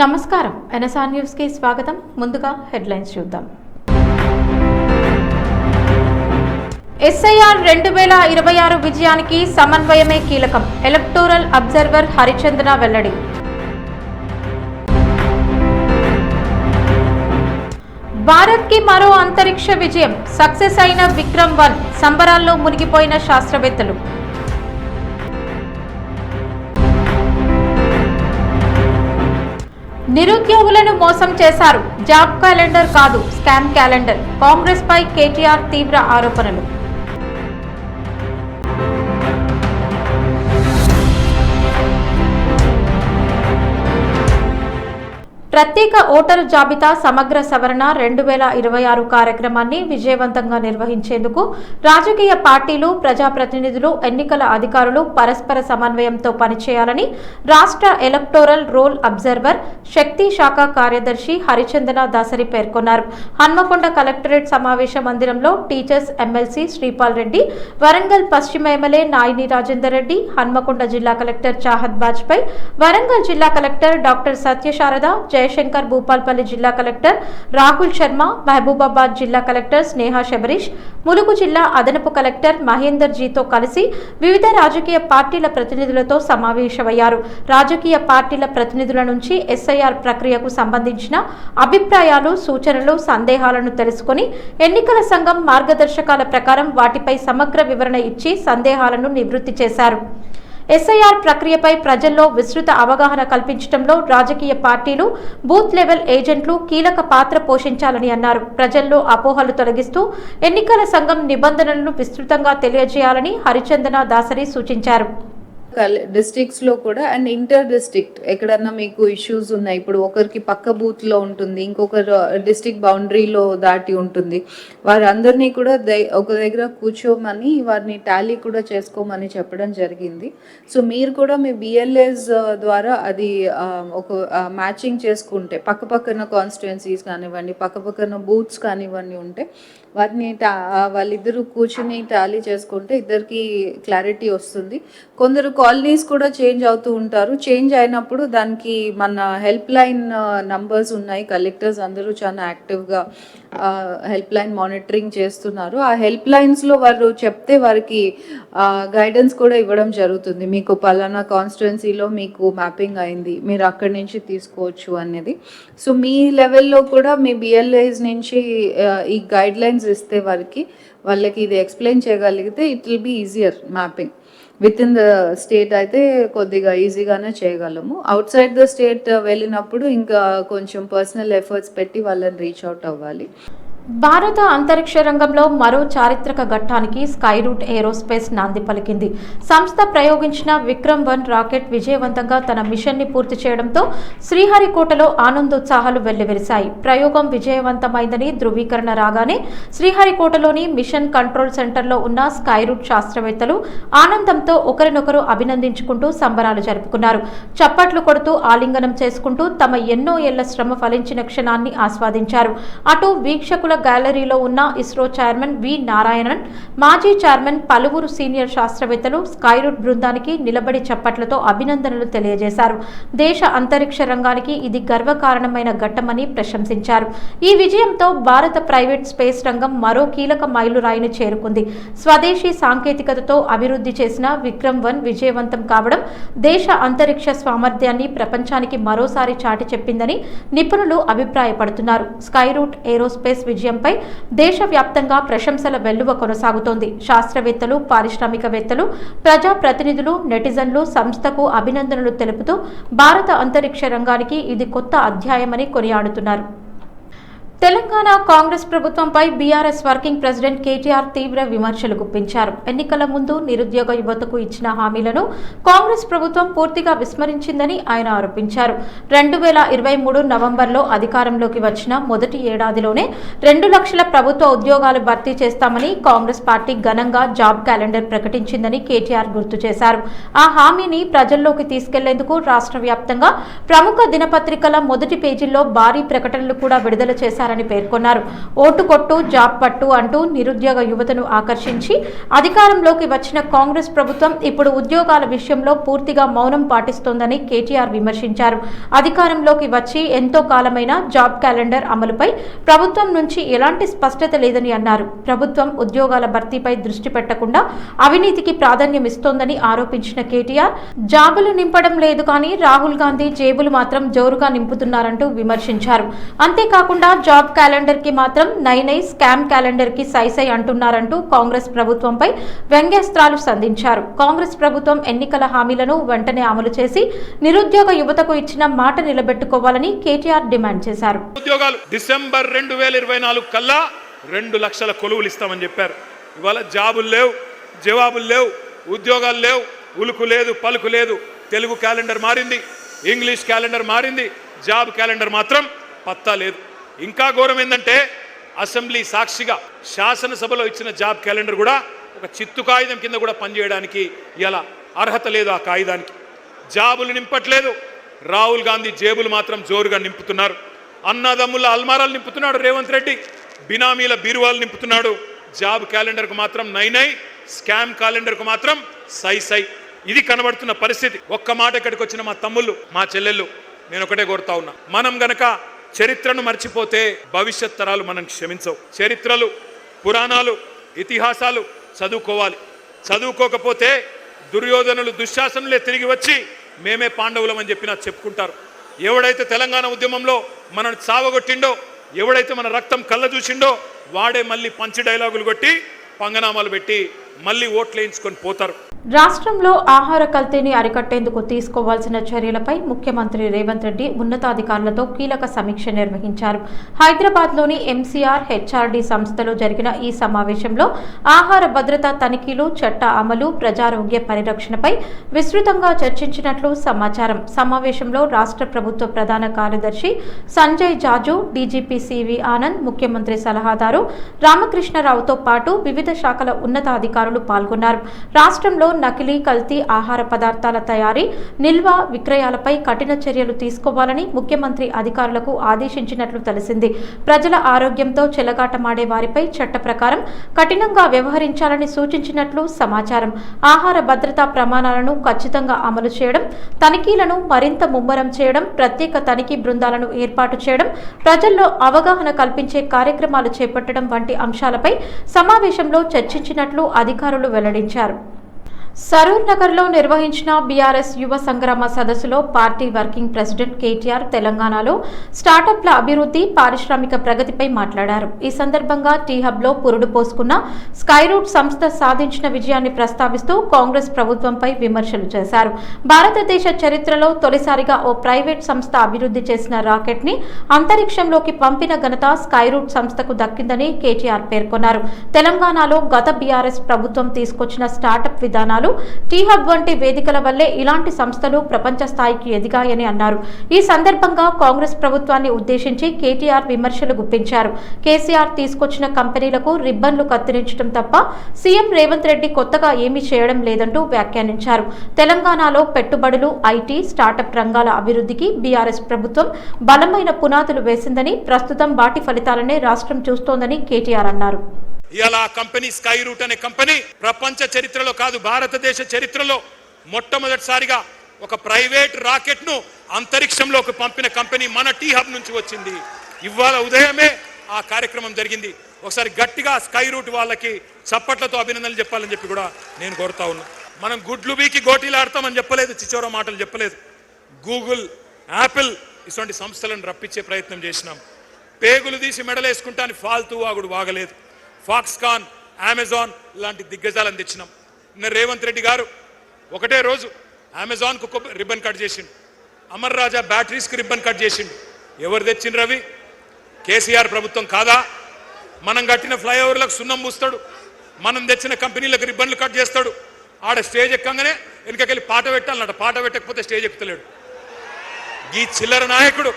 నమస్కారం NSR news కి స్వాగతం. ముందుగా హెడ్లైన్స్ చూద్దాం. ఎస్ఐఆర్ 2026 విజయానికి సమన్వయమే కీలకం. ఎలక్టోరల్ అబ్జర్వర్ హరిచందన వెల్లడి. భారత్ కి మరో అంతరిక్ష విజయం. సక్సెస్ అయిన విక్రమ్-1. సంబరాల్లో మునిగిపోయిన శాస్త్రవేత్తలు. నిరుద్యోగులను మోసం చేశారు. జాబ్ క్యాలెండర్ కాదు, స్కామ్ క్యాలెండర్. కాంగ్రెస్ పై కేటీఆర్ తీవ్ర ఆరోపణలు. ప్రత్యేక ఓటరు జాబితా సమగ్ర సవరణ 2026 కార్యక్రమాన్ని విజయవంతంగా నిర్వహించేందుకు రాజకీయ పార్టీలు, ప్రజాప్రతినిధులు, ఎన్నికల అధికారులు పరస్పర సమన్వయంతో పనిచేయాలని రాష్ట్ర ఎలక్టోరల్ రోల్ అబ్జర్వర్, శక్తి శాఖ కార్యదర్శి హరిచందన దాసరి పేర్కొన్నారు. హన్మకొండ కలెక్టరేట్ సమావేశ మందిరంలో టీచర్స్ ఎమ్మెల్సీ శ్రీపాల్ రెడ్డి, వరంగల్ పశ్చిమ ఎమ్మెల్యే నాయిని రాజేందర్ రెడ్డి, హన్మకొండ జిల్లా కలెక్టర్ చాహద్ బాజ్పై, వరంగల్ జిల్లా కలెక్టర్ డాక్టర్ సత్యశారద, జయశంకర్, భూపాల్పల్లి జిల్లా కలెక్టర్ రాహుల్ శర్మ, మహబూబాబాద్ జిల్లా కలెక్టర్ స్నేహ శబరీష్, ములుగు జిల్లా అదనపు కలెక్టర్ మహేందర్ జీతో కలిసి వివిధ రాజకీయ పార్టీల ప్రతినిధులతో సమావేశమయ్యారు. రాజకీయ పార్టీల ప్రతినిధుల నుంచి ఎస్ఐఆర్ ప్రక్రియకు సంబంధించిన అభిప్రాయాలు, సూచనలు, సందేహాలను తెలుసుకుని ఎన్నికల సంఘం మార్గదర్శకాల ప్రకారం వాటిపై సమగ్ర వివరణ ఇచ్చి సందేహాలను నివృత్తి చేశారు. ఎస్ఐఆర్ ప్రక్రియపై ప్రజల్లో విస్తృత అవగాహన కల్పించడంలో రాజకీయ పార్టీలు, బూత్ లెవెల్ ఏజెంట్లు కీలక పాత్ర పోషించాలని అన్నారు. ప్రజల్లో అపోహలు తొలగిస్తూ ఎన్నికల సంఘం నిబంధనలను విస్తృతంగా తెలియజేయాలని హరిచందన దాసరి సూచించారు. డిస్ట్రిక్ట్స్ లో కూడా అండ్ ఇంటర్ డిస్ట్రిక్ట్ ఎక్కడన్నా మీకు ఇష్యూస్ ఉన్నాయి, ఇప్పుడు ఒకరికి పక్క బూత్ లో ఉంటుంది, ఇంకొకరు డిస్ట్రిక్ట్ బౌండరీలో దాటి ఉంటుంది, వారందరినీ కూడా ఒక దగ్గర కూర్చోమని వారిని టాలీ కూడా చేసుకోమని చెప్పడం జరిగింది. సో మీరు కూడా మీ బిఎల్ఏస్ ద్వారా అది ఒక మ్యాచింగ్ చేసుకుంటే పక్కపక్కన కాన్స్టిట్యుయెన్సీస్ కానివ్వండి, పక్కపక్కన బూత్స్ కానివ్వండి ఉంటే వాటిని వాళ్ళిద్దరూ కూర్చుని టాలీ చేసుకుంటే ఇద్దరికి క్లారిటీ వస్తుంది. కొందరు కాలనీస్ కూడా చేంజ్ అవుతూ ఉంటారు. చేంజ్ అయినప్పుడు దానికి మన హెల్ప్ లైన్ నంబర్స్ ఉన్నాయి. కలెక్టర్స్ అందరూ చాలా యాక్టివ్గా హెల్ప్ లైన్ మానిటరింగ్ చేస్తున్నారు. ఆ హెల్ప్ లైన్స్లో వారు చెప్తే వారికి గైడెన్స్ కూడా ఇవ్వడం జరుగుతుంది. మీకు పలానా కాన్స్టిట్యుయెన్సీలో మీకు మ్యాపింగ్ అయింది, మీరు అక్కడి నుంచి తీసుకోవచ్చు అనేది. సో మీ లెవెల్లో కూడా మీ బిఎల్ఏస్ నుంచి ఈ గైడ్ లైన్స్ ఇస్తే వాళ్ళకి ఇది ఎక్స్ప్లెయిన్ చేయగలిగితే it will be easier mapping. With in the state అయితే కొద్దిగా ఈజీగానే చేయగలము. అవుట్ సైడ్ ద స్టేట్ వెళ్ళినప్పుడు ఇంకా కొంచెం పర్సనల్ ఎఫర్ట్స్ పెట్టి వాళ్ళని రీచ్ అవుట్ అవ్వాలి. భారత అంతరిక్ష రంగంలో మరో చారిత్రక ఘట్టానికి స్కై రూట్ ఏరోస్పేస్ నాంది పలికింది. సంస్థ ప్రయోగించిన విక్రమ్-1 రాకెట్ విజయవంతంగా తన మిషన్ ని పూర్తి చేయడంతో శ్రీహరికోటలో ఆనందోత్సాహాలు వెల్లివిరిశాయి. ప్రయోగం విజయవంతమైందని ధృవీకరణ రాగానే శ్రీహరికోటలోని మిషన్ కంట్రోల్ సెంటర్లో ఉన్న స్కై రూట్ శాస్త్రవేత్తలు ఆనందంతో ఒకరినొకరు అభినందించుకుంటూ సంబరాలు జరుపుకున్నారు. చప్పట్లు కొడుతూ ఆలింగనం చేసుకుంటూ తమ ఎన్నో ఏళ్ల శ్రమ ఫలించిన క్షణాన్ని ఆస్వాదించారు. అటు వీక్షకుల గ్యాలరీలో ఉన్న ఇస్రో చైర్మన్ వి నారాయణన్, మాజీ చైర్మన్, పలువురు సీనియర్ శాస్త్రవేత్తలు స్కై రూట్ బృందానికి నిలబడి చప్పట్లతో అభినందనలు తెలియజేశారు. దేశ అంతరిక్ష రంగానికి ఇది గర్వకారణమైన ఘట్టమని ప్రశంసించారు. ఈ విజయంతో భారత ప్రైవేట్ స్పేస్ రంగం మరో కీలక మైలురాయిని చేరుకుంది. స్వదేశీ సాంకేతికతతో అభివృద్ధి చేసిన విక్రమ్-1 విజయవంతం కావడం దేశ అంతరిక్ష సామర్థ్యాన్ని ప్రపంచానికి మరోసారి చాటి చెప్పిందని నిపుణులు అభిప్రాయపడుతున్నారు. స్కై రూట్ ఏరోస్పేస్ విజయంపై దేశవ్యాప్తంగా ప్రశంసల వెల్లువ కొనసాగుతోంది. శాస్త్రవేత్తలు, పారిశ్రామికవేత్తలు, ప్రజాప్రతినిధులు, నెటిజన్లు సంస్థకు అభినందనలు తెలుపుతూ భారత అంతరిక్ష రంగానికి ఇది కొత్త అధ్యాయమని కొనియాడుతున్నారు. తెలంగాణ కాంగ్రెస్ ప్రభుత్వంపై బీఆర్ఎస్ వర్కింగ్ ప్రెసిడెంట్ కేటీఆర్ తీవ్ర విమర్శలు గుప్పించారు. ఎన్నికల ముందు నిరుద్యోగ యువతకు ఇచ్చిన హామీలను కాంగ్రెస్ ప్రభుత్వం పూర్తిగా విస్మరించిందని ఆయన ఆరోపించారు. 2023 నవంబర్లో అధికారంలోకి వచ్చిన మొదటి ఏడాదిలోనే 2 లక్షల ప్రభుత్వ ఉద్యోగాలు భర్తీ చేస్తామని కాంగ్రెస్ పార్టీ ఘనంగా జాబ్ క్యాలెండర్ ప్రకటించిందని కేటీఆర్ గుర్తు చేశారు. ఆ హామీని ప్రజల్లోకి తీసుకెళ్లేందుకు రాష్ట్ర వ్యాప్తంగా ప్రముఖ దినపత్రికల మొదటి పేజీల్లో భారీ ప్రకటనలు కూడా విడుదల చేశారు చేశారని పేర్కొన్నారు. ఓటు కొట్టు జాబ్ పట్టు అంటూ నిరుద్యోగ యువతను ఆకర్షించి అధికారంలోకి వచ్చిన కాంగ్రెస్ ప్రభుత్వం ఇప్పుడు ఉద్యోగాల విషయంలో పూర్తిగా మౌనం పాటిస్తోందని కేటీఆర్ విమర్శించారు. అధికారంలోకి వచ్చి ఎంతో కాలమైన జాబ్ క్యాలెండర్ అమలుపై ప్రభుత్వం నుంచి ఎలాంటి స్పష్టత లేదని అన్నారు. ప్రభుత్వం ఉద్యోగాల భర్తీపై దృష్టి పెట్టకుండా అవినీతికి ప్రాధాన్యం ఇస్తోందని ఆరోపించిన కేటీఆర్ జాబులు నింపడం లేదు కానీ రాహుల్ గాంధీ జేబులు మాత్రం జోరుగా నింపుతున్నారంటూ విమర్శించారు. అంతేకాకుండా జాబ్ క్యాలెండర్ కి మాత్రం నై స్కామ్ క్యాలెండర్ కి సై అంటున్నారంటూ కాంగ్రెస్ ప్రభుత్వంపై వ్యంగ్యాస్త్రాలు సంధించారు. కాంగ్రెస్ ప్రభుత్వం ఎన్నికల హామీలను వెంటనే అమలు చేసి నిరుద్యోగ యువతకు ఇచ్చిన మాట నిలబెట్టుకోవాలని కేటీఆర్ డిమాండ్ చేశారు. ఉద్యోగాలు డిసెంబర్ 2024 కల్లా 2 లక్షల కొలువులు ఇస్తామని చెప్పారు. ఇవాళ జాబులు లేవు, జవాబులు లేవు, ఉద్యోగాలు లేవు, ఉలుకు లేదు, పలుకు లేదు. తెలుగు క్యాలెండర్ మారింది, ఇంగ్లీష్ క్యాలెండర్ మారింది, జాబ్ క్యాలెండర్ మాత్రం పత్తా లేదు. ఇంకా ఘోరం ఏంటంటే అసెంబ్లీ సాక్షిగా శాసనసభలో ఇచ్చిన జాబ్ క్యాలెండర్ కూడా ఒక చిత్తు కాగితం కింద కూడా పనిచేయడానికి ఇలా అర్హత లేదు. ఆ కాగితానికి జాబులు నింపట్లేదు. రాహుల్ గాంధీ జేబులు మాత్రం జోరుగా నింపుతున్నారు. అన్నదమ్ముల అల్మారాలు నింపుతున్నాడు రేవంత్ రెడ్డి, బినామీల బీరువాలు నింపుతున్నాడు. జాబ్ క్యాలెండర్కు మాత్రం నై, స్కామ్ క్యాలెండర్కు మాత్రం సై. ఇది కనబడుతున్న పరిస్థితి. ఒక్క మాట ఇక్కడికి వచ్చిన మా తమ్ముళ్ళు, మా చెల్లెళ్ళు, నేను ఒకటే కోరుతా ఉన్నా, మనం గనక చరిత్రను మర్చిపోతే భవిష్యత్ తరాలు మనం క్షమించవు. చరిత్రలు, పురాణాలు, ఇతిహాసాలు చదువుకోవాలి. చదువుకోకపోతే దుర్యోధనులు, దుశ్శాసనులే తిరిగి వచ్చి మేమే పాండవులం అని చెప్పినా చెప్పుకుంటారు. ఎవడైతే తెలంగాణ ఉద్యమంలో మనల్ని చావగొట్టిండో, ఎవడైతే మన రక్తం కళ్ళ చూసిండో వాడే మళ్ళీ పంచి డైలాగులు కొట్టి పంగనామాలు పెట్టి మళ్ళీ ఓట్లు వేయించుకొని పోతారు. రాష్ట్రంలో ఆహార కల్తీని అరికట్టేందుకు తీసుకోవాల్సిన చర్యలపై ముఖ్యమంత్రి రేవంత్ రెడ్డి ఉన్నతాధికారులతో కీలక సమీక్ష నిర్వహించారు. హైదరాబాద్లోని ఎంసీఆర్ హెచ్ఆర్డీ సంస్థలో జరిగిన ఈ సమావేశంలో ఆహార భద్రతా తనిఖీలు, చట్ట అమలు, ప్రజారోగ్య పరిరక్షణపై విస్తృతంగా చర్చించినట్లు సమాచారం. సమావేశంలో రాష్ట్ర ప్రభుత్వ ప్రధాన కార్యదర్శి సంజయ్ జాజు, డీజీపీ సివి ఆనంద్, ముఖ్యమంత్రి సలహాదారు రామకృష్ణరావుతో పాటు వివిధ శాఖల ఉన్నతాధికారులు పాల్గొన్నారు. రాష్ట్రంలో నకిలీ, కల్తీ ఆహార పదార్థాల తయారీ, నిల్వ, విక్రయాలపై కఠిన చర్యలు తీసుకోవాలని ముఖ్యమంత్రి అధికారులకు ఆదేశించినట్లు తెలిసింది. ప్రజల ఆరోగ్యంతో చెలగాటమాడే వారిపై చట్ట ప్రకారం కఠినంగా వ్యవహరించాలని సూచించినట్లు సమాచారం. ఆహార భద్రతా ప్రమాణాలను ఖచ్చితంగా అమలు చేయడం, తనిఖీలను మరింత ముమ్మరం చేయడం, ప్రత్యేక తనిఖీ బృందాలను ఏర్పాటు చేయడం, ప్రజల్లో అవగాహన కల్పించే కార్యక్రమాలు చేపట్టడం వంటి అంశాలపై సమావేశంలో చర్చించినట్లు అధికారులు వెల్లడించారు. సరూర్ నగర్లో నిర్వహించిన బీఆర్ఎస్ యువ సంగ్రామ సదస్సులో పార్టీ వర్కింగ్ ప్రెసిడెంట్ కేటీఆర్ తెలంగాణలో స్టార్టప్ల అభివృద్ధి, పారిశ్రామిక ప్రగతిపై మాట్లాడారు. ఈ సందర్భంగా టీ హబ్లో పురుడు పోసుకున్న స్కైరూట్ సంస్థ సాధించిన విజయాన్ని ప్రస్తావిస్తూ కాంగ్రెస్ ప్రభుత్వంపై విమర్శలు చేశారు. భారతదేశ చరిత్రలో తొలిసారిగా ఓ ప్రైవేట్ సంస్థ అభివృద్ధి చేసిన రాకెట్ ని అంతరిక్షంలోకి పంపిన ఘనత స్కైరూట్ సంస్థకు దక్కిందని కేటీఆర్ పేర్కొన్నారు. తెలంగాణలో గత బీఆర్ఎస్ ప్రభుత్వం తీసుకొచ్చిన స్టార్టప్ విధానాలు, టీ హబ్ వంటి వేదికల వల్లే ఇలాంటి సంస్థలు ప్రపంచ స్థాయికి ఎదిగాయని అన్నారు. ఈ సందర్భంగా కాంగ్రెస్ ప్రభుత్వాన్ని ఉద్దేశించి కేటీఆర్ విమర్శలు గుప్పించారు. కేసీఆర్ తీసుకొచ్చిన కంపెనీలకు రిబ్బన్లు కత్తిరించడం తప్ప సీఎం రేవంత్ రెడ్డి కొత్తగా ఏమీ చేయడం లేదంటూ వ్యాఖ్యానించారు. తెలంగాణలో పెట్టుబడులు, ఐటీ, స్టార్టప్ రంగాల అభివృద్ధికి బీఆర్ఎస్ ప్రభుత్వం బలమైన పునాదులు వేసిందని, ప్రస్తుతం వాటి ఫలితాలనే రాష్ట్రం చూస్తోందని కేటీఆర్ అన్నారు. ఇలా కంపెనీ స్కై రూట్ అనే కంపెనీ ప్రపంచ చరిత్రలో కాదు, భారతదేశ చరిత్రలో మొట్టమొదటిసారిగా ఒక ప్రైవేట్ రాకెట్ ను అంతరిక్షంలోకి పంపిన కంపెనీ మన టీ హబ్ నుంచి వచ్చింది. ఇవాళ ఉదయమే ఆ కార్యక్రమం జరిగింది. ఒకసారి గట్టిగా స్కై రూట్ వాళ్ళకి చప్పట్లతో అభినందనలు చెప్పాలని చెప్పి కూడా నేను కోరుతా ఉన్నా. మనం గుడ్లు బీకి గోటీలు ఆడతామని చెప్పలేదు, చిచోర మాటలు చెప్పలేదు. గూగుల్, యాపిల్ ఇటువంటి సంస్థలను రప్పించే ప్రయత్నం చేసినాం. పేగులు తీసి మెడలేసుకుంటాని ఫాల్తూ వాగుడు వాగలేదు. ఫాక్స్కాన్, అమెజాన్ లాంటి దిగ్గజాలను తెచ్చినాం. నిన్న రేవంత్ రెడ్డి గారు ఒకటే రోజు అమెజాన్కు రిబ్బన్ కట్ చేసిండు, అమర్ రాజా బ్యాటరీస్కి రిబ్బన్ కట్ చేసిండు. ఎవరు తెచ్చిండ్రు అవి? కేసీఆర్ ప్రభుత్వం కాదా? మనం కట్టిన ఫ్లైఓవర్లకు సున్నం పూస్తాడు, మనం తెచ్చిన కంపెనీలకు రిబ్బన్లు కట్ చేస్తాడు. ఆడ స్టేజ్ ఎక్కగానే వెనుకకెళ్ళి పాట పెట్టాలన్నట, పాట పెట్టకపోతే స్టేజ్ ఎక్కుతలేడు. ఈ చిల్లర నాయకుడు,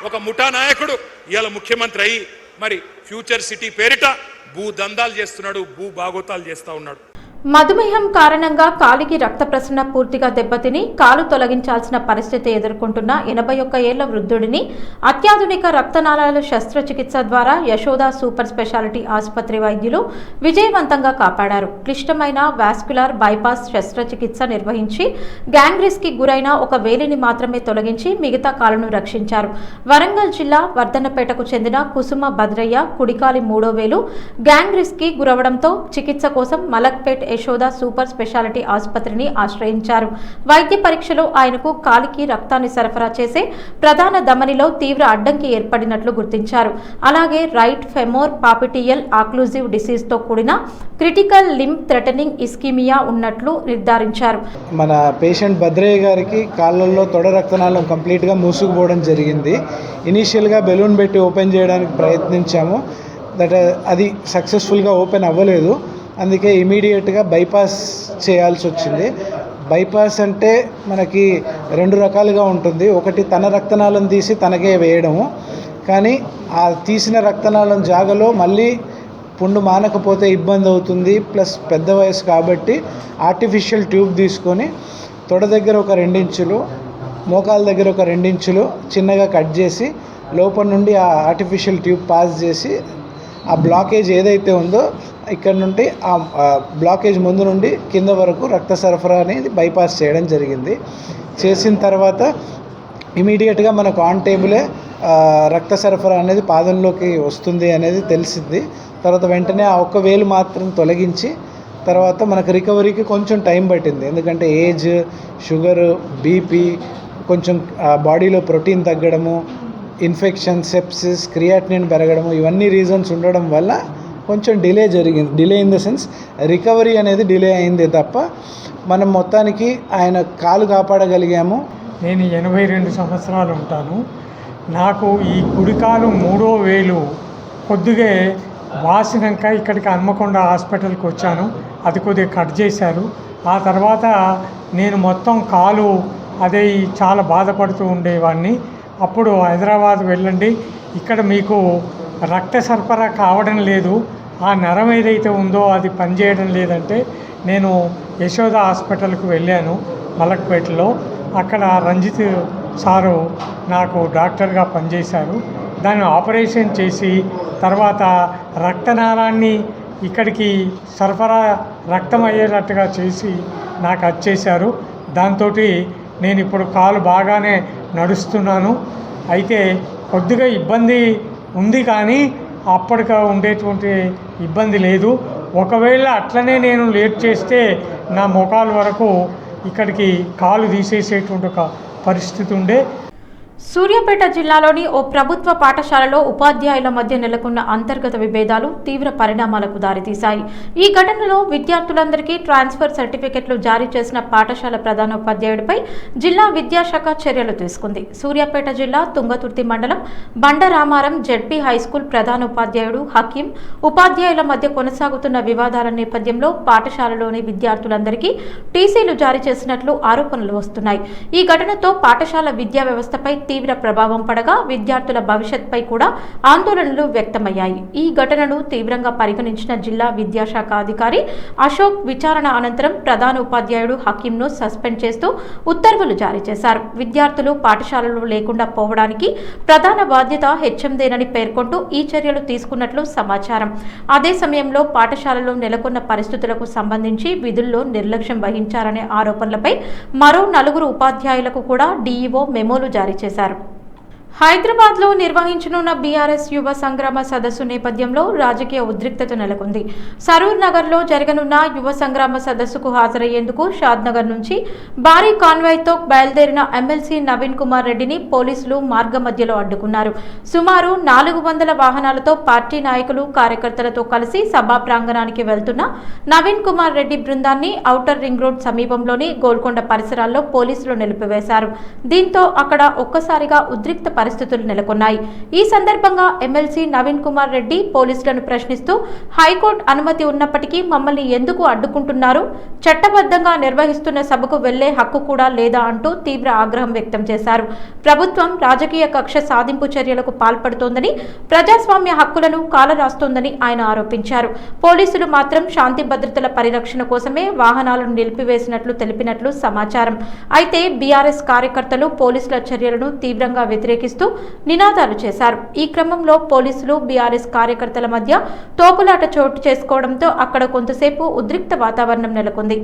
ఒక ముఠా నాయకుడు ఇవాళ ముఖ్యమంత్రి అయ్యి మరి ఫ్యూచర్ సిటీ పేరిట భూ దందాలు చేస్తున్నాడు, భూ బాగోతాలు చేస్తూ ఉన్నాడు. మధుమేహం కారణంగా కాలికి రక్త ప్రసరణ పూర్తిగా దెబ్బతిని కాలు తొలగించాల్సిన పరిస్థితి ఎదుర్కొంటున్న 81 ఏళ్ల వృద్ధుడిని అత్యాధునిక రక్తనాళాల శస్త్రచికిత్స ద్వారా యశోద సూపర్ స్పెషాలిటీ ఆసుపత్రి వైద్యులు విజయవంతంగా కాపాడారు. క్లిష్టమైన వాస్కులర్ బైపాస్ శస్త్రచికిత్స నిర్వహించి గ్యాంగ్రీస్ కి గురైన ఒక వేలిని మాత్రమే తొలగించి మిగతా కాలును రక్షించారు. వరంగల్ జిల్లా వర్ధన్నపేటకు చెందిన కుసుమ భద్రయ్య కుడికాలి 3వ వేలు గ్యాంగ్రీస్ కి గురవడంతో చికిత్స కోసం మలక్పేట్ యశోద సూపర్ స్పెషాలిటీ ఆసుపత్రిని ఆశ్రయించారు. వైద్య పరీక్షలో ఆయనకు కాలికి రక్తాన్ని సరఫరా చేసే ప్రధాన ధమనిలో తీవ్ర అడ్డంకి ఏర్పడినట్లు గుర్తించారు. అలాగే రైట్ ఫెమోర్ పాపిటియల్ ఆక్లూజివ్ డిసీజ్ తో కూడిన క్రిటికల్ లింబ్ థ్రెటనింగ్ ఇస్కిమియా ఉన్నట్లు నిర్ధారించారు. మన పేషెంట్ భద్రయ్య గారికి కాళ్ళల్లో తొడ రక్తనాళం కంప్లీట్గా మూసుకుపోవడం జరిగింది. ఇనీషియల్గా బెలూన్ పెట్టి ఓపెన్ చేయడానికి ప్రయత్నించాము. అది సక్సెస్ఫుల్గా ఓపెన్ అవ్వలేదు. అందుకే ఇమీడియట్గా బైపాస్ చేయాల్సి వచ్చింది. బైపాస్ అంటే మనకి 2 రకాలుగా ఉంటుంది. ఒకటి తన రక్తనాళం తీసి తనకే వేయడము, కానీ ఆ తీసిన రక్తనాళం జాగలో మళ్ళీ పుండు మానకపోతే ఇబ్బంది అవుతుంది. ప్లస్ పెద్ద వయసు కాబట్టి ఆర్టిఫిషియల్ ట్యూబ్ తీసుకొని తొడ దగ్గర ఒక 2 ఇంచులు, మోకాల దగ్గర ఒక 2 ఇంచులు చిన్నగా కట్ చేసి లోపల నుండి ఆ ఆర్టిఫిషియల్ ట్యూబ్ పాస్ చేసి ఆ బ్లాకేజ్ ఏదైతే ఉందో ఇక్కడ నుండి ఆ బ్లాకేజ్ ముందు నుండి కింద వరకు రక్త సరఫరా అనేది బైపాస్ చేయడం జరిగింది. చేసిన తర్వాత ఇమీడియట్గా మనకు ఆన్ టేబులే రక్త సరఫరా అనేది పాదంలోకి వస్తుంది అనేది తెలిసింది. తర్వాత వెంటనే ఆ 1 వేలు మాత్రం తొలగించి తర్వాత మనకు రికవరీకి కొంచెం టైం పట్టింది. ఎందుకంటే ఏజ్, షుగరు, బీపీ, కొంచెం బాడీలో ప్రోటీన్ తగ్గడము, ఇన్ఫెక్షన్, సెప్సిస్, క్రియాటినిన్ పెరగడము, ఇవన్నీ రీజన్స్ ఉండడం వల్ల కొంచెం డిలే జరిగింది. Delay in the sense recovery అనేది డిలే అయిందే తప్ప మనం మొత్తానికి ఆయన కాలు కాపాడగలిగాము. నేను 82 సంవత్సరాలు ఉంటాను. నాకు ఈ కుడికాలు 3వ వేలు కొద్దిగా వాసినాక ఇక్కడికి హన్మకొండ హాస్పిటల్కి వచ్చాను. అది కొద్దిగా కట్ చేశారు. ఆ తర్వాత నేను మొత్తం కాలు అదే చాలా బాధపడుతూ ఉండేవాడిని. అప్పుడు హైదరాబాద్ వెళ్ళండి, ఇక్కడ మీకు రక్త సరఫరా కావడం లేదు, ఆ నరం ఏదైతే ఉందో అది పనిచేయడం లేదంటే నేను యశోద హాస్పిటల్కి వెళ్ళాను మలక్పేటలో. అక్కడ రంజిత్ సారు నాకు డాక్టర్గా పనిచేశారు. దాన్ని ఆపరేషన్ చేసి తర్వాత రక్తనాళాన్ని ఇక్కడికి సరఫరా రక్తం అయ్యేటట్టుగా చేసి నాకు వచ్చేశారు. దాంతో నేను ఇప్పుడు కాలు బాగానే నడుస్తున్నాను. అయితే కొద్దిగా ఇబ్బంది ఉంది, కానీ అప్పటికి ఉండేటువంటి ఇబ్బంది లేదు. ఒకవేళ అట్లనే నేను లేట్ చేస్తే నా మోకాల వరకు ఇక్కడికి కాలు తీసేసేటువంటి ఒక పరిస్థితి ఉండే. సూర్యాపేట జిల్లాలోని ఓ ప్రభుత్వ పాఠశాలలో ఉపాధ్యాయుల మధ్య నెలకొన్న అంతర్గత విభేదాలు తీవ్ర పరిణామాలకు దారితీశాయి. ఈ ఘటనలో విద్యార్థులందరికీ ట్రాన్స్ఫర్ సర్టిఫికెట్లు జారీ చేసిన పాఠశాల ప్రధానోపాధ్యాయుడిపై జిల్లా విద్యాశాఖ చర్యలు తీసుకుంది. సూర్యాపేట జిల్లా తుంగతుర్తి మండలం బండరామారం జెడ్పీ హైస్కూల్ ప్రధానోపాధ్యాయుడు హకీం ఉపాధ్యాయుల మధ్య కొనసాగుతున్న వివాదాల నేపథ్యంలో పాఠశాలలోని విద్యార్థులందరికీ టీసీలు జారీ చేసినట్లు ఆరోపణలు వస్తున్నాయి. ఈ ఘటనతో పాఠశాల విద్యా వ్యవస్థపై తీవ్ర ప్రభావం పడగా విద్యార్థుల భవిష్యత్పై కూడా ఆందోళనలు వ్యక్తమయ్యాయి. ఈ ఘటనను తీవ్రంగా పరిగణించిన జిల్లా విద్యాశాఖ అధికారి అశోక్ విచారణ అనంతరం ప్రధాన ఉపాధ్యాయుడు హకీంను సస్పెండ్ చేస్తూ ఉత్తర్వులు జారీ చేశారు. విద్యార్థులు పాఠశాలలో లేకుండా పోవడానికి ప్రధాన బాధ్యత హెచ్ఎందేనని పేర్కొంటూ ఈ చర్యలు తీసుకున్నట్లు సమాచారం. అదే సమయంలో పాఠశాలలో నెలకొన్న పరిస్థితులకు సంబంధించి విధుల్లో నిర్లక్ష్యం వహించారనే ఆరోపణలపై మరో 4 ఉపాధ్యాయులకు కూడా డీఈఓ మెమోలు జారీ చేశారు. హైదరాబాద్లో నిర్వహించనున్న బీఆర్ఎస్ యువ సంగ్రామ సదస్సు నేపథ్యంలో రాజకీయ ఉద్రిక్తత నెలకొంది. సరూర్ నగర్లో జరగనున్న యువ సంగ్రామ సదస్సుకు హాజరయ్యేందుకు షాద్నగర్ నుంచి భారీ కాన్వాయ్తో బయలుదేరిన ఎమ్మెల్సీ నవీన్ కుమార్ రెడ్డిని పోలీసులు మార్గ మధ్యలో అడ్డుకున్నారు. సుమారు 400 వాహనాలతో పార్టీ నాయకులు, కార్యకర్తలతో కలిసి సభా ప్రాంగణానికి వెళ్తున్న నవీన్ కుమార్ రెడ్డి బృందాన్ని ఔటర్ రింగ్ రోడ్ సమీపంలోని గోల్కొండ పరిసరాల్లో పోలీసులు నిలిపివేశారు. దీంతో అక్కడ ఒక్కసారిగా ఉద్రిక్త పరిస్థితులు నెలకొన్నాయి. ఈ సందర్భంగా ఎమ్మెల్సీ నవీన్ కుమార్ రెడ్డి పోలీసులను ప్రశ్నిస్తూ హైకోర్టు అనుమతి ఉన్నప్పటికీ మమ్మల్ని ఎందుకు అడ్డుకుంటున్నారు, చట్టబద్ధంగా నిర్వహిస్తున్న సభకు వెళ్లే హక్కు కూడా లేదా అంటూ తీవ్ర ఆగ్రహం వ్యక్తం చేశారు. ప్రభుత్వం రాజకీయ కక్ష సాధింపు చర్యలకు పాల్పడుతోందని, ప్రజాస్వామ్య హక్కులను కాలరాస్తోందని ఆయన ఆరోపించారు. పోలీసులు మాత్రం శాంతి భద్రతల పరిరక్షణ కోసమే వాహనాలను నిలిపివేసినట్లు తెలిపినట్లు సమాచారం. అయితే బీఆర్ఎస్ కార్యకర్తలు పోలీసుల చర్యలను తీవ్రంగా వ్యతిరేకిస్తూ నినాదాలు చేశారు. ఈ క్రమంలో పోలీసులు బీఆర్ఎస్ కార్యకర్తల మధ్య తోపులాట చోటు చేసుకోవడంతో అక్కడ కొంతసేపు ఉద్రిక్త వాతావరణం నెలకొంది.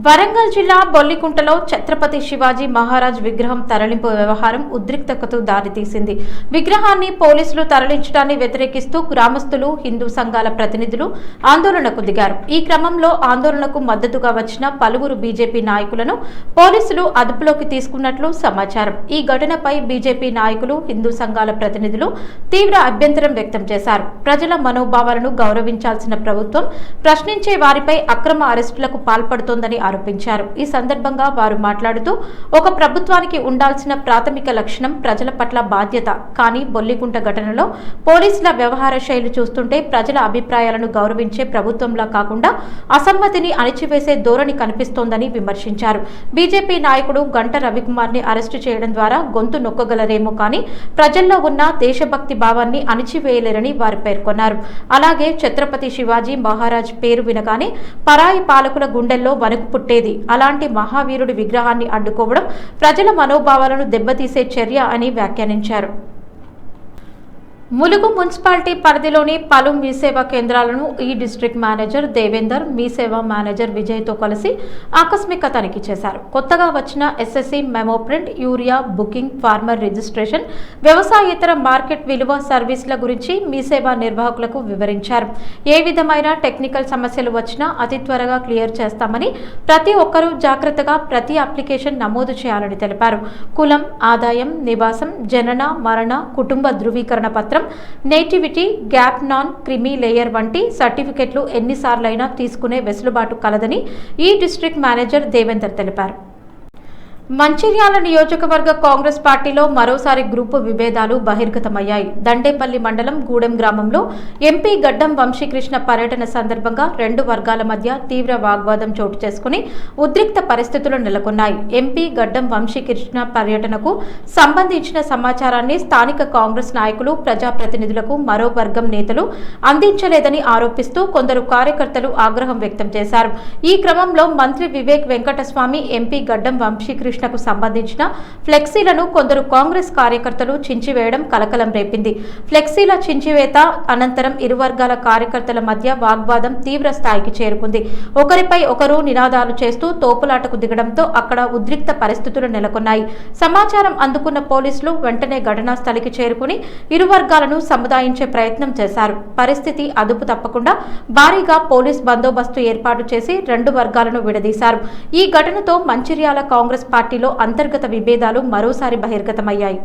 వరంగల్ జిల్లా బొల్లికుంటలో ఛత్రపతి శివాజీ మహారాజ్ విగ్రహం తరలింపు వ్యవహారం ఉద్రిక్తతకు దారితీసింది. విగ్రహాన్ని పోలీసులు తరలించడాన్ని వ్యతిరేకిస్తూ గ్రామస్తులు, హిందూ సంఘాల ప్రతినిధులు ఆందోళనకు దిగారు. ఈ క్రమంలో ఆందోళనకు మద్దతుగా వచ్చిన పలువురు బీజేపీ నాయకులను పోలీసులు అదుపులోకి తీసుకున్నట్లు సమాచారం. ఈ ఘటనపై బీజేపీ నాయకులు, హిందూ సంఘాల ప్రతినిధులు తీవ్ర అభ్యంతరం వ్యక్తం చేశారు. ప్రజల మనోభావాలను గౌరవించాల్సిన ప్రభుత్వం ప్రశ్నించే వారిపై అక్రమ అరెస్టులకు పాల్పడుతోందని ఆరోపించారు. ఈ సందర్భంగా వారు మాట్లాడుతూ ఒక ప్రభుత్వానికి ఉండాల్సిన ప్రాథమిక లక్షణం ప్రజల పట్ల బాధ్యత. కానీ బొల్లికుంట ఘటనలో పోలీసుల వ్యవహార శైలి చూస్తుంటే ప్రజల అభిప్రాయాలను గౌరవించే ప్రభుత్వంలా కాకుండా అసమ్మతిని అణిచివేసే ధోరణి కనిపిస్తోందని విమర్శించారు. బీజేపీ నాయకుడు గంట రవికుమార్ ని అరెస్టు చేయడం ద్వారా గొంతు నొక్కగలరేమో కానీ ప్రజల్లో ఉన్న దేశభక్తి భావాన్ని అణిచివేయలేరని వారు పేర్కొన్నారు. అలాగే ఛత్రపతి శివాజీ మహారాజ్ పేరు వినగానే పరాయి పాలకుల గుండెల్లో వణుకు పుట్టేది. అలాంటి మహావీరుడి విగ్రహాన్ని అడ్డుకోవడం ప్రజల మనోభావాలను దెబ్బతీసే చర్య అని వ్యాఖ్యానించారు. ములుగు మున్సిపాలిటీ పరిధిలోని పలు మీ సేవా కేంద్రాలను ఈ డిస్ట్రిక్ట్ మేనేజర్ దేవేందర్, మీ సేవా మేనేజర్ విజయ్తో కలిసి ఆకస్మిక తనిఖీ చేశారు. కొత్తగా వచ్చిన SSC memo print, urea booking, farmer registration, వ్యవసాయేతర మార్కెట్ విలువ సర్వీసుల గురించి మీ సేవా నిర్వాహకులకు వివరించారు. ఏ విధమైన టెక్నికల్ సమస్యలు వచ్చినా అతి త్వరగా క్లియర్ చేస్తామని, ప్రతి ఒక్కరూ జాగ్రత్తగా ప్రతి అప్లికేషన్ నమోదు చేయాలని తెలిపారు. కులం, ఆదాయం, నివాసం, జనన, మరణ, కుటుంబ ధృవీకరణ పత్రం, nativity, gap, non creamy layer వంటి సర్టిఫికెట్లు ఎన్నిసార్లైనా తీసుకునే వెసులుబాటు కలదని ఈ డిస్ట్రిక్ట్ మేనేజర్ దేవేందర్ తెలిపారు. మంచిర్యాల నియోజకవర్గ కాంగ్రెస్ పార్టీలో మరోసారి గ్రూపు విభేదాలు బహిర్గతమయ్యాయి. దండేపల్లి మండలం గూడెం గ్రామంలో ఎంపీ గడ్డం వంశీకృష్ణ పర్యటన సందర్భంగా రెండు వర్గాల మధ్య తీవ్ర వాగ్వాదం చోటు చేసుకుని ఉద్రిక్త పరిస్థితులు నెలకొన్నాయి. ఎంపీ గడ్డం వంశీకృష్ణ పర్యటనకు సంబంధించిన సమాచారాన్ని స్థానిక కాంగ్రెస్ నాయకులు, ప్రజాప్రతినిధులకు మరో వర్గం నేతలు అందించలేదని ఆరోపిస్తూ కొందరు కార్యకర్తలు ఆగ్రహం వ్యక్తం చేశారు. ఈ క్రమంలో మంత్రి వివేక్ వెంకటస్వామి ఎంపీ గడ్డం వంశీకృష్ణ కు సంబంధించిన ఫ్లెక్సీలను కొందరు కాంగ్రెస్ కార్యకర్తలు చించివేయడం కలకలం రేపింది. ఫ్లెక్సీల చించివేత అనంతరం ఇరు వర్గాల కార్యకర్తల మధ్య వాగ్వాదం తీవ్ర స్థాయికి చేరుకుంది. ఒకరిపై ఒకరు నినాదాలు చేస్తూ తోపులాటకు దిగడంతో అక్కడ ఉద్రిక్త పరిస్థితులు నెలకొన్నాయి. సమాచారం అందుకున్న పోలీసులు వెంటనే ఘటనా స్థలికి చేరుకుని ఇరు వర్గాలను సముదాయించే ప్రయత్నం చేశారు. పరిస్థితి అదుపు తప్పకుండా భారీగా పోలీస్ బందోబస్తు ఏర్పాటు చేసి రెండు వర్గాలను విడదీశారు. ఈ ఘటనతో మంచిర్యాల కాంగ్రెస్ పార్టీలో అంతర్గత విభేదాలు మరోసారి బహిర్గతమయ్యాయి.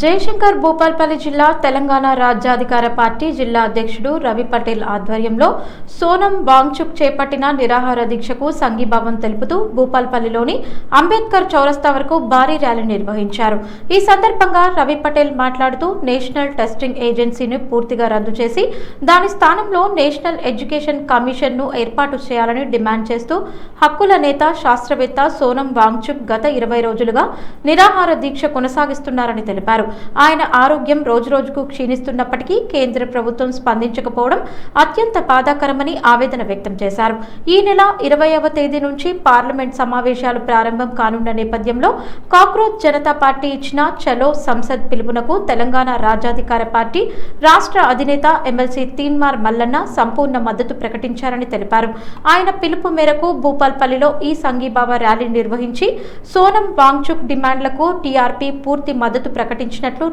జయశంకర్ భూపాల్పల్లి జిల్లా తెలంగాణ రాజ్యాధికార పార్టీ జిల్లా అధ్యక్షుడు రవి పటేల్ ఆధ్వర్యంలో సోనం వాంగ్చుక్ చేపట్టిన నిరాహార దీక్షకు సంఘీభావం తెలుపుతూ భూపాల్పల్లిలోని అంబేద్కర్ చౌరస్తా వరకు భారీ ర్యాలీ నిర్వహించారు. ఈ సందర్భంగా రవి పటేల్ మాట్లాడుతూ నేషనల్ టెస్టింగ్ ఏజెన్సీని పూర్తిగా రద్దు చేసి దాని స్థానంలో నేషనల్ ఎడ్యుకేషన్ కమిషన్ ను ఏర్పాటు చేయాలని డిమాండ్ చేస్తూ హక్కుల నేత, శాస్త్రవేత్త సోనం వాంగ్చుక్ గత 20 రోజులుగా నిరాహార దీక్ష కొనసాగిస్తున్నారని తెలిపారు. ఆయన ఆరోగ్యం రోజురోజుకు క్షీణిస్తున్నప్పటికీ కేంద్ర ప్రభుత్వం స్పందించకపోవడం అత్యంత బాధాకరమని ఆవేదన వ్యక్తం చేశారు. ఈ నెల 20వ తేదీ నుంచి పార్లమెంట్ సమావేశాలు ప్రారంభం కానున్న నేపథ్యంలో కాక్రోచ్ జనతా పార్టీ ఇచ్చిన చలో సంసద్ పిలుపునకు తెలంగాణ రాజ్యాధికార పార్టీ రాష్ట్ర అధినేత ఎమ్మెల్సీ తీన్మార్ మల్లన్న సంపూర్ణ మద్దతు ప్రకటించారని తెలిపారు. ఆయన పిలుపు మేరకు భూపాల్పల్లిలో ఈ సంఘీభావ ర్యాలీ నిర్వహించి సోనం వాంగ్చుక్ డిమాండ్లకు టీఆర్పీ పూర్తి మద్దతు ప్రకటించినట్లు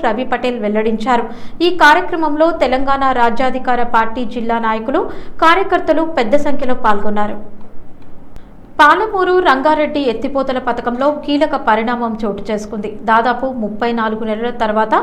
రవి పటేల్ వెల్లడించారు. ఈ కార్యక్రమంలో తెలంగాణ రాజ్యాధికార పార్టీ జిల్లా నాయకులు, కార్యకర్తలు పెద్ద సంఖ్యలో పాల్గొన్నారు. పాలమూరు రంగారెడ్డి ఎత్తిపోతల పథకంలో కీలక పరిణామం చోటు చేసుకుంది. దాదాపు 34 నెలల తర్వాత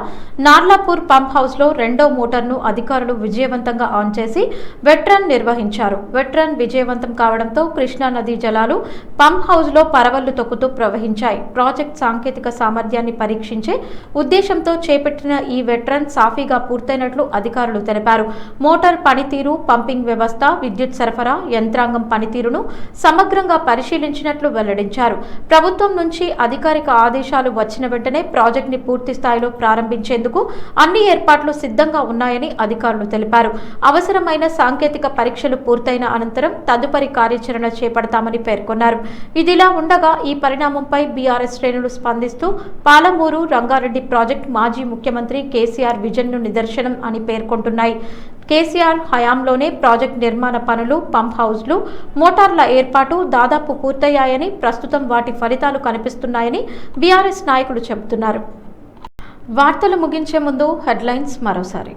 నార్లాపూర్ పంప్ హౌస్లో రెండో మోటార్ను అధికారులు విజయవంతంగా ఆన్ చేసి వెట్ రన్ నిర్వహించారు. వెట్ రన్ విజయవంతం కావడంతో కృష్ణా నదీ జలాలు పంప్ హౌస్లో పరవళ్లు తొక్కుతూ ప్రవహించాయి. ప్రాజెక్ట్ సాంకేతిక సామర్థ్యాన్ని పరీక్షించే ఉద్దేశంతో చేపట్టిన ఈ వెట్ రన్ సాఫీగా పూర్తయినట్లు అధికారులు తెలిపారు. మోటార్ పనితీరు, పంపింగ్ వ్యవస్థ, విద్యుత్ సరఫరా, యంత్రాంగం పనితీరును సమగ్రంగా పరిశీలించినట్లు వెల్లడించారు. ప్రభుత్వం నుంచి అధికారిక ఆదేశాలు వచ్చిన వెంటనే ప్రాజెక్టుని పూర్తి స్థాయిలో ప్రారంభించేందుకు అన్ని ఏర్పాట్లు సిద్ధంగా ఉన్నాయని అధికారులు తెలిపారు. అవసరమైన సాంకేతిక పరీక్షలు పూర్తయిన అనంతరం తదుపరి కార్యాచరణ చేపడతామని పేర్కొన్నారు. ఇదిలా ఉండగా ఈ పరిణామంపై బీఆర్ఎస్ శ్రేణులు స్పందిస్తూ పాలమూరు రంగారెడ్డి ప్రాజెక్టు మాజీ ముఖ్యమంత్రి కేసీఆర్ విజన్ను నిదర్శనం అని పేర్కొంటున్నాయి. కేసీఆర్ హయాంలోనే ప్రాజెక్టు నిర్మాణ పనులు, పంప్ హౌస్లు, మోటార్ల ఏర్పాటు దాదాపు పూర్తయ్యాయని, ప్రస్తుతం వాటి ఫలితాలు కనిపిస్తున్నాయని బీఆర్ఎస్ నాయకులు చెబుతున్నారు. వార్తలు ముగించే ముందు హెడ్లైన్స్ మరోసారి.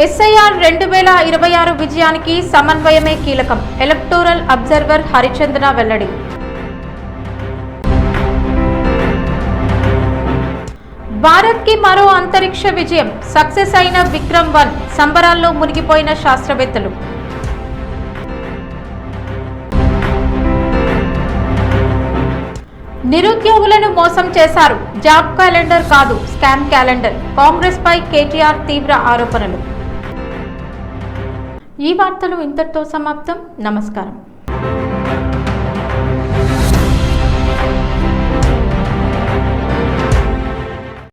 ఎస్ఐఆర్ 2026 విజయానికి సమన్వయమే కీలకం. ఎలక్టోరల్ అబ్జర్వర్ హరిచందన వెల్లడి. భారత్ కి మరో అంతరిక్ష విజయం. సక్సెస్ అయిన విక్రమ్-1. సంబరాల్లో మునిగిపోయిన శాస్త్రవేత్తలు. నిరుద్యోగులను మోసం చేశారు. జాబ్ క్యాలెండర్ కాదు, స్కామ్ క్యాలెండర్. కాంగ్రెస్ పై కేటీఆర్ తీవ్ర ఆరోపణలు. ఈ వార్తలు ఇంతటితో సమాప్తం. నమస్కారం.